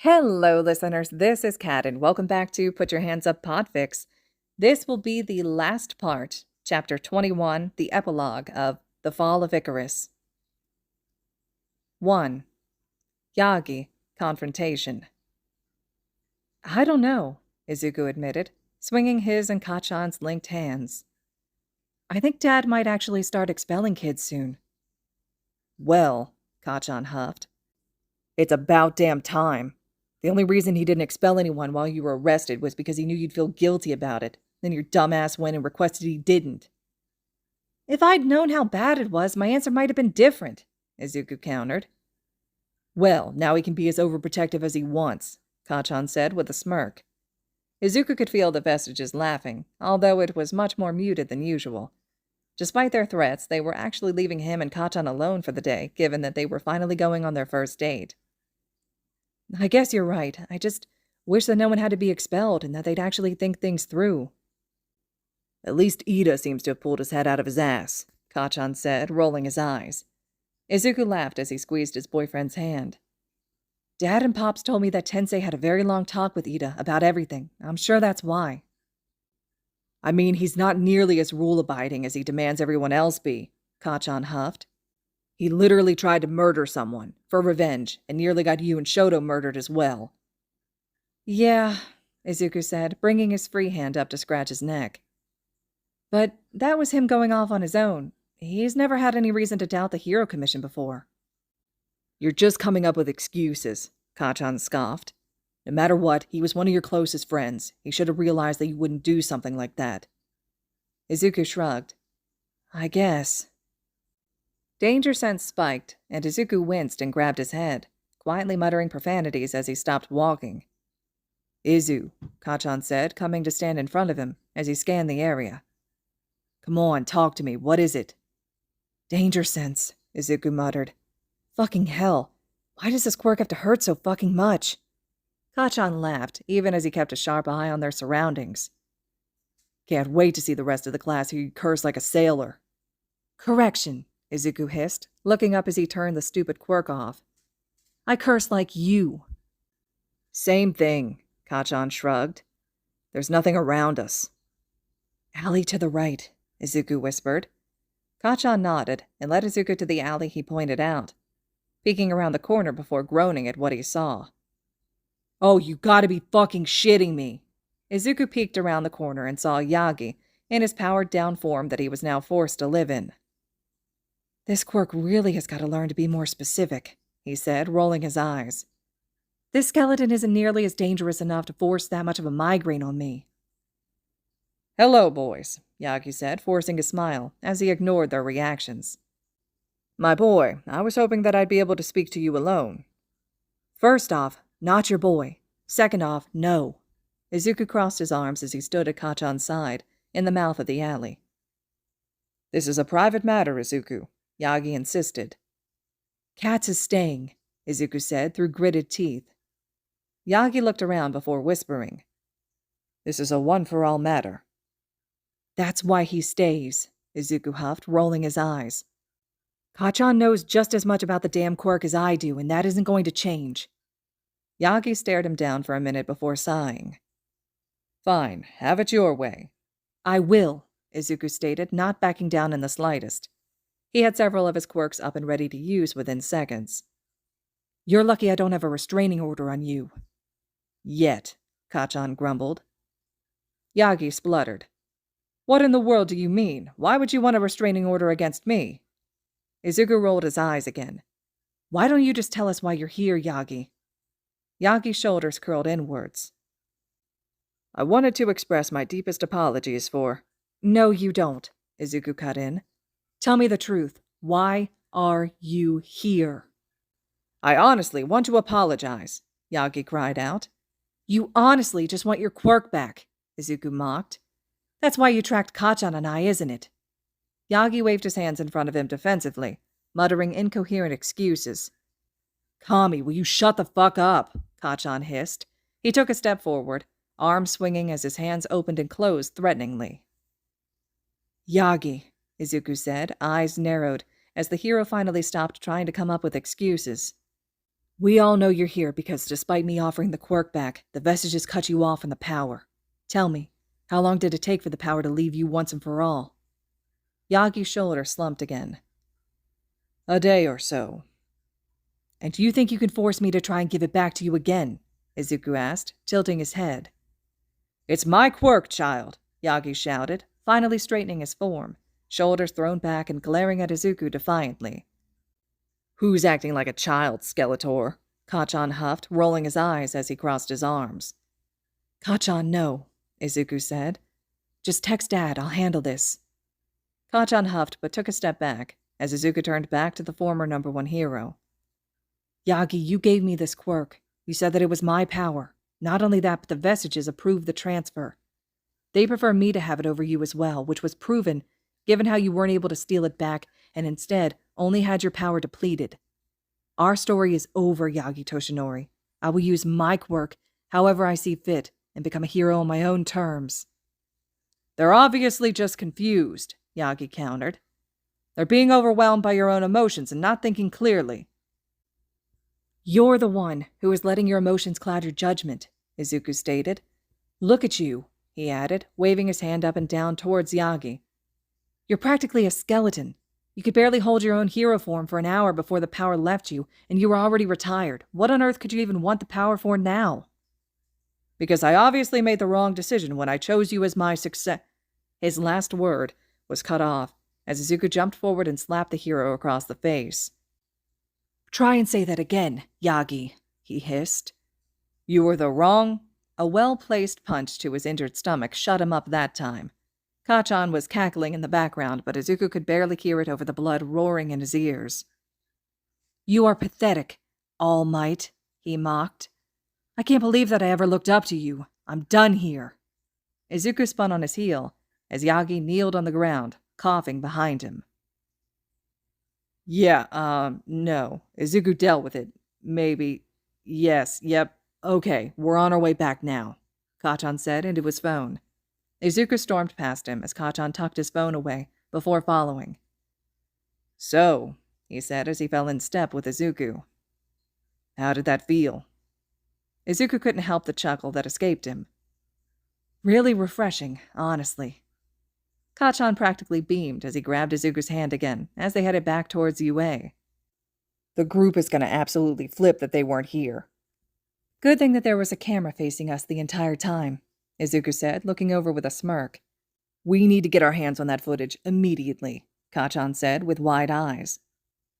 Hello, listeners. This is Kat, and welcome back to Put Your Hands Up Podfics. This will be the last part, Chapter 21, the epilogue of The Fall of Icarus. 1. Yagi Confrontation. I don't know, Izuku admitted, swinging his and Kachan's linked hands. I think Dad might actually start expelling kids soon. Well, Kachan huffed, it's about damn time. The only reason he didn't expel anyone while you were arrested was because he knew you'd feel guilty about it. Then your dumbass went and requested he didn't. If I'd known how bad it was, my answer might have been different, Izuku countered. Well, now he can be as overprotective as he wants, Kachan said with a smirk. Izuku could feel the vestiges laughing, although it was much more muted than usual. Despite their threats, they were actually leaving him and Kachan alone for the day, given that they were finally going on their first date. I guess you're right. I just wish that no one had to be expelled and that they'd actually think things through. At least Ida seems to have pulled his head out of his ass, Kachan said, rolling his eyes. Izuku laughed as he squeezed his boyfriend's hand. Dad and Pops told me that Tensei had a very long talk with Ida about everything. I'm sure that's why. I mean, he's not nearly as rule-abiding as he demands everyone else be, Kachan huffed. He literally tried to murder someone, for revenge, and nearly got you and Shoto murdered as well. Yeah, Izuku said, bringing his free hand up to scratch his neck. But that was him going off on his own. He's never had any reason to doubt the Hero Commission before. You're just coming up with excuses, Kachan scoffed. No matter what, he was one of your closest friends. He should have realized that you wouldn't do something like that. Izuku shrugged. I guess. Danger sense spiked, and Izuku winced and grabbed his head, quietly muttering profanities as he stopped walking. Izu, Kachan said, coming to stand in front of him as he scanned the area. Come on, talk to me. What is it? Danger sense, Izuku muttered. Fucking hell. Why does this quirk have to hurt so fucking much? Kachan laughed, even as he kept a sharp eye on their surroundings. Can't wait to see the rest of the class hear you curse like a sailor. Correction, Izuku hissed, looking up as he turned the stupid quirk off. I curse like you. Same thing, Kachan shrugged. There's nothing around us. Alley to the right, Izuku whispered. Kachan nodded and led Izuku to the alley he pointed out, peeking around the corner before groaning at what he saw. Oh, you gotta be fucking shitting me. Izuku peeked around the corner and saw Yagi in his powered-down form that he was now forced to live in. This quirk really has got to learn to be more specific, he said, rolling his eyes. This skeleton isn't nearly as dangerous enough to force that much of a migraine on me. Hello, boys, Yagi said, forcing a smile as he ignored their reactions. My boy, I was hoping that I'd be able to speak to you alone. First off, not your boy. Second off, no. Izuku crossed his arms as he stood at Kachan's side, in the mouth of the alley. This is a private matter, Izuku, Yagi insisted. Katz is staying, Izuku said through gritted teeth. Yagi looked around before whispering. This is a one-for-all matter. That's why he stays, Izuku huffed, rolling his eyes. Kachan knows just as much about the damn quirk as I do, and that isn't going to change. Yagi stared him down for a minute before sighing. Fine, have it your way. I will, Izuku stated, not backing down in the slightest. He had several of his quirks up and ready to use within seconds. You're lucky I don't have a restraining order on you. Yet, Kachan grumbled. Yagi spluttered. What in the world do you mean? Why would you want a restraining order against me? Izuku rolled his eyes again. Why don't you just tell us why you're here, Yagi? Yagi's shoulders curled inwards. I wanted to express my deepest apologies for... No, you don't, Izuku cut in. Tell me the truth. Why are you here? I honestly want to apologize, Yagi cried out. You honestly just want your quirk back, Izuku mocked. That's why you tracked Kachan and I, isn't it? Yagi waved his hands in front of him defensively, muttering incoherent excuses. Kami, will you shut the fuck up? Kachan hissed. He took a step forward, arms swinging as his hands opened and closed threateningly. Yagi, Izuku said, eyes narrowed, as the hero finally stopped trying to come up with excuses. We all know you're here because despite me offering the quirk back, the vestiges cut you off from the power. Tell me, how long did it take for the power to leave you once and for all? Yagi's shoulder slumped again. A day or so. And you think you can force me to try and give it back to you again? Izuku asked, tilting his head. It's my quirk, child, Yagi shouted, finally straightening his form, shoulders thrown back and glaring at Izuku defiantly. Who's acting like a child, Skeletor? Kacchan huffed, rolling his eyes as he crossed his arms. Kacchan, no, Izuku said. Just text Dad, I'll handle this. Kacchan huffed but took a step back as Izuku turned back to the former number 1 hero. Yagi, you gave me this quirk. You said that it was my power. Not only that, but the vestiges approved the transfer. They prefer me to have it over you as well, which was proven, given how you weren't able to steal it back and instead only had your power depleted. Our story is over, Yagi Toshinori. I will use my quirk however I see fit and become a hero on my own terms. They're obviously just confused, Yagi countered. They're being overwhelmed by your own emotions and not thinking clearly. You're the one who is letting your emotions cloud your judgment, Izuku stated. Look at you, he added, waving his hand up and down towards Yagi. You're practically a skeleton. You could barely hold your own hero form for an hour before the power left you, and you were already retired. What on earth could you even want the power for now? Because I obviously made the wrong decision when I chose you as my success. His last word was cut off as Izuku jumped forward and slapped the hero across the face. Try and say that again, Yagi, he hissed. You were the wrong. A well-placed punch to his injured stomach shut him up that time. Kacchan was cackling in the background, but Izuku could barely hear it over the blood roaring in his ears. You are pathetic, All Might, he mocked. I can't believe that I ever looked up to you. I'm done here. Izuku spun on his heel as Yagi kneeled on the ground, coughing behind him. Yeah, no. Izuku dealt with it. Maybe. Yes, yep. Okay, we're on our way back now, Kacchan said into his phone. Izuku stormed past him as Kacchan tucked his phone away before following. So, he said as he fell in step with Izuku. How did that feel? Izuku couldn't help the chuckle that escaped him. Really refreshing, honestly. Kacchan practically beamed as he grabbed Izuku's hand again as they headed back towards UA. The group is going to absolutely flip that they weren't here. Good thing that there was a camera facing us the entire time, Izuku said, looking over with a smirk. We need to get our hands on that footage immediately, Kacchan said with wide eyes.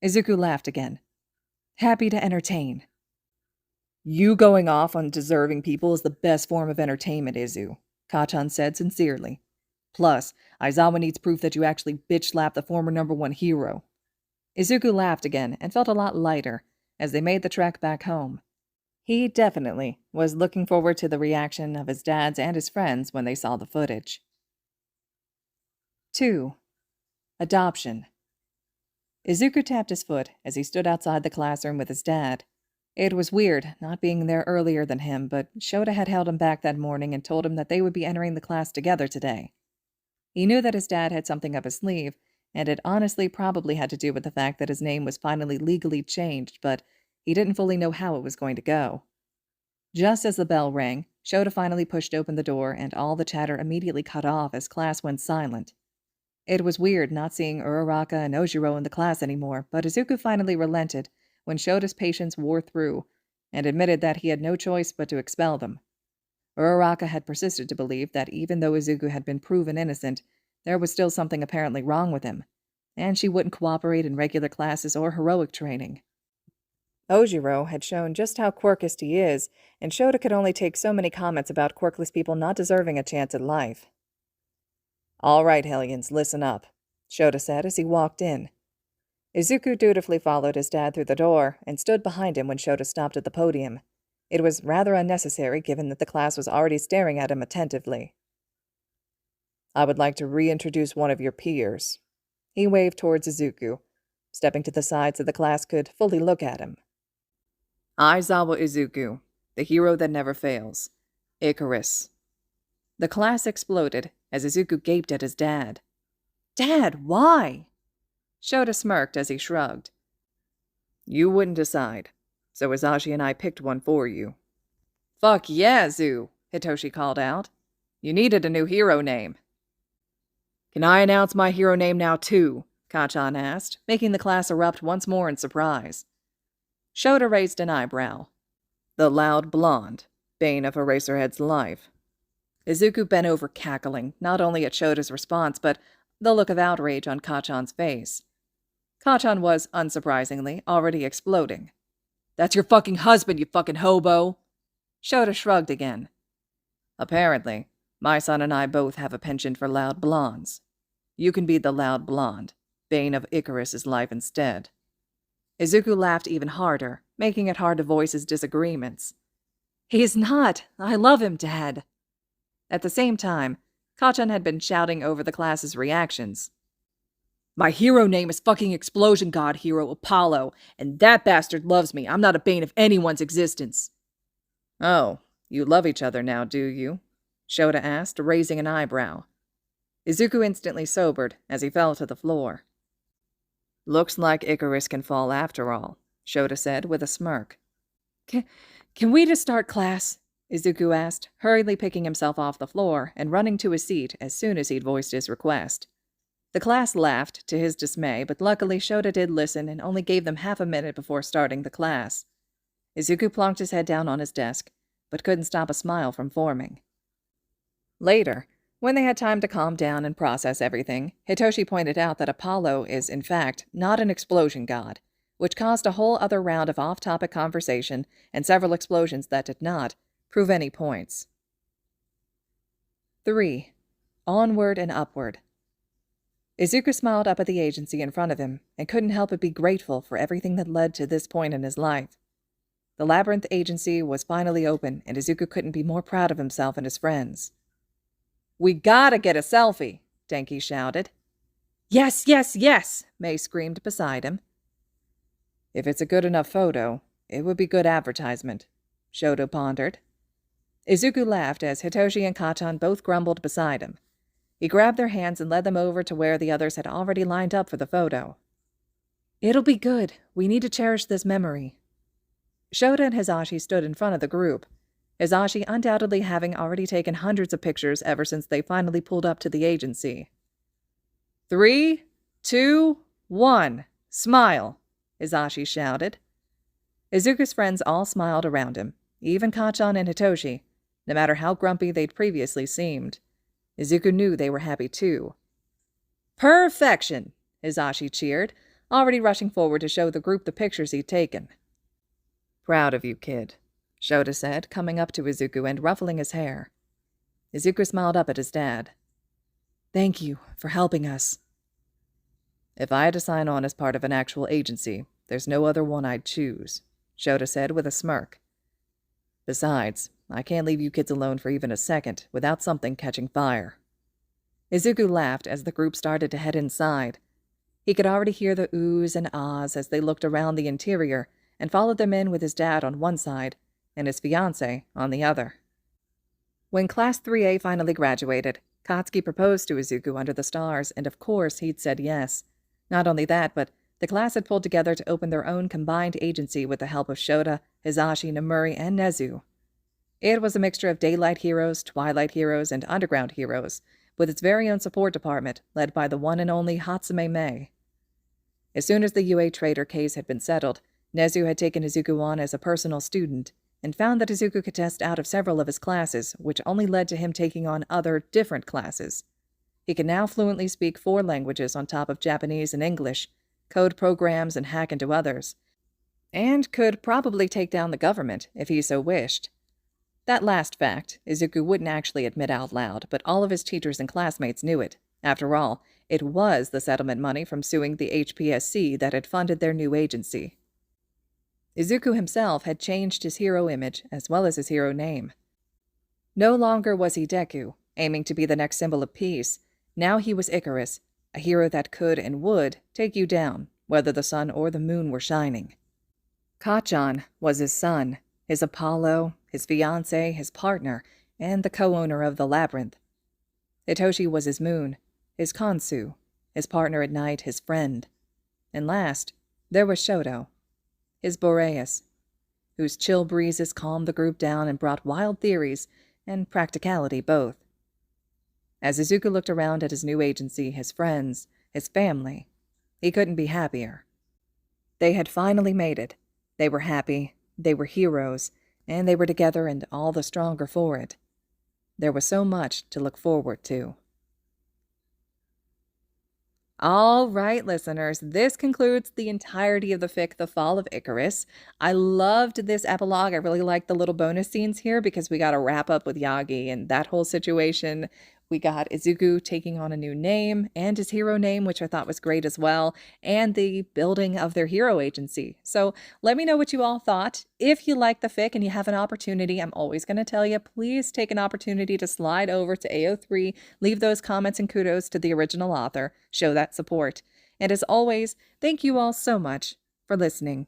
Izuku laughed again. Happy to entertain. You going off on deserving people is the best form of entertainment, Izu, Kacchan said sincerely. Plus, Aizawa needs proof that you actually bitch-slapped the former number 1 hero. Izuku laughed again and felt a lot lighter as they made the trek back home. He definitely was looking forward to the reaction of his dads and his friends when they saw the footage. 2. Adoption. Izuku tapped his foot as he stood outside the classroom with his dad. It was weird not being there earlier than him, but Shota had held him back that morning and told him that they would be entering the class together today. He knew that his dad had something up his sleeve, and it honestly probably had to do with the fact that his name was finally legally changed, but he didn't fully know how it was going to go. Just as the bell rang, Shota finally pushed open the door, and all the chatter immediately cut off as class went silent. It was weird not seeing Uraraka and Ojiro in the class anymore, but Izuku finally relented when Shota's patience wore through, and admitted that he had no choice but to expel them. Uraraka had persisted to believe that even though Izuku had been proven innocent, there was still something apparently wrong with him, and she wouldn't cooperate in regular classes or heroic training. Ojiro had shown just how quirkist he is, and Shota could only take so many comments about quirkless people not deserving a chance at life. All right, Hellions, listen up, Shota said as he walked in. Izuku dutifully followed his dad through the door and stood behind him when Shota stopped at the podium. It was rather unnecessary given that the class was already staring at him attentively. I would like to reintroduce one of your peers. He waved towards Izuku, stepping to the side so the class could fully look at him. Aizawa Izuku, the hero that never fails. Icarus. The class exploded as Izuku gaped at his dad. Dad, why? Shota smirked as he shrugged. You wouldn't decide. so Izashi and I picked one for you." "Fuck yeah, Zu," Hitoshi called out. "You needed a new hero name." "Can I announce my hero name now, too?" Kacchan asked, making the class erupt once more in surprise. Shota raised an eyebrow. "The Loud Blonde, bane of Eraserhead's life." Izuku bent over cackling, not only at Shota's response, but the look of outrage on Kacchan's face. Kacchan was, unsurprisingly, already exploding. "That's your fucking husband, you fucking hobo!" Shota shrugged again. "Apparently, my son and I both have a penchant for loud blondes. You can be the Loud Blonde, bane of Icarus's life instead." Izuku laughed even harder, making it hard to voice his disagreements. "He's not. I love him, Dad." At the same time, Kacchan had been shouting over the class's reactions. "My hero name is fucking Explosion God Hero Apollo, and that bastard loves me. I'm not a bane of anyone's existence." "Oh, you love each other now, do you?" Shota asked, raising an eyebrow. Izuku instantly sobered as he fell to the floor. "Looks like Icarus can fall after all," Shota said with a smirk. Can we just start class?" Izuku asked, hurriedly picking himself off the floor and running to his seat as soon as he'd voiced his request. The class laughed, to his dismay, but luckily Shota did listen and only gave them half a minute before starting the class. Izuku plonked his head down on his desk, but couldn't stop a smile from forming. Later, when they had time to calm down and process everything, Hitoshi pointed out that Apollo is, in fact, not an explosion god, which caused a whole other round of off-topic conversation and several explosions that did not prove any points. 3. Onward and Upward. Izuku smiled up at the agency in front of him and couldn't help but be grateful for everything that led to this point in his life. The Labyrinth Agency was finally open, and Izuku couldn't be more proud of himself and his friends. "We gotta get a selfie!" Denki shouted. "Yes, yes, yes!" Mei screamed beside him. "If it's a good enough photo, it would be good advertisement," Shoto pondered. Izuku laughed as Hitoshi and Kacchan both grumbled beside him. He grabbed their hands and led them over to where the others had already lined up for the photo. "It'll be good. We need to cherish this memory." Shota and Hisashi stood in front of the group, Hisashi undoubtedly having already taken hundreds of pictures ever since they finally pulled up to the agency. 3, 2, 1, smile, Hisashi shouted. Izuku's friends all smiled around him, even Kacchan and Hitoshi, no matter how grumpy they'd previously seemed. Izuku knew they were happy too. "Perfection!" Hisashi cheered, already rushing forward to show the group the pictures he'd taken. "Proud of you, kid," Shota said, coming up to Izuku and ruffling his hair. Izuku smiled up at his dad. "Thank you for helping us." "If I had to sign on as part of an actual agency, there's no other one I'd choose," Shota said with a smirk. "Besides, I can't leave you kids alone for even a second without something catching fire." Izuku laughed as the group started to head inside. He could already hear the oohs and ahs as they looked around the interior and followed them in with his dad on one side and his fiancée on the other. When Class 3A finally graduated, Katsuki proposed to Izuku under the stars, and of course he'd said yes. Not only that, but the class had pulled together to open their own combined agency with the help of Shota, Hisashi, Nomuri, and Nezu. It was a mixture of daylight heroes, twilight heroes, and underground heroes, with its very own support department led by the one and only Hatsume Mei. As soon as the UA traitor case had been settled, Nezu had taken Izuku on as a personal student, and found that Izuku could test out of several of his classes, which only led to him taking on other, different classes. He could now fluently speak 4 languages on top of Japanese and English, code programs and hack into others, and could probably take down the government if he so wished. That last fact, Izuku wouldn't actually admit out loud, but all of his teachers and classmates knew it. After all, it was the settlement money from suing the HPSC that had funded their new agency. Izuku himself had changed his hero image as well as his hero name. No longer was he Deku, aiming to be the next symbol of peace. Now he was Icarus, a hero that could and would take you down, whether the sun or the moon were shining. Kacchan was his son, his Apollo, his fiancé, his partner, and the co-owner of the Labyrinth. Hitoshi was his moon, his Kansu, his partner at night, his friend. And last, there was Shoto, his Boreas, whose chill breezes calmed the group down and brought wild theories and practicality both. As Izuku looked around at his new agency, his friends, his family, he couldn't be happier. They had finally made it. They were happy, they were heroes, and they were together and all the stronger for it. There was so much to look forward to. All right, listeners, this concludes the entirety of the fic, The Fall of Icarus. I loved this epilogue. I really liked the little bonus scenes here because we got a wrap up with Yagi and that whole situation. We got Izuku taking on a new name and his hero name, which I thought was great as well, and the building of their hero agency. So let me know what you all thought. If you like the fic and you have an opportunity, I'm always going to tell you, please take an opportunity to slide over to AO3, leave those comments and kudos to the original author, show that support. And as always, thank you all so much for listening.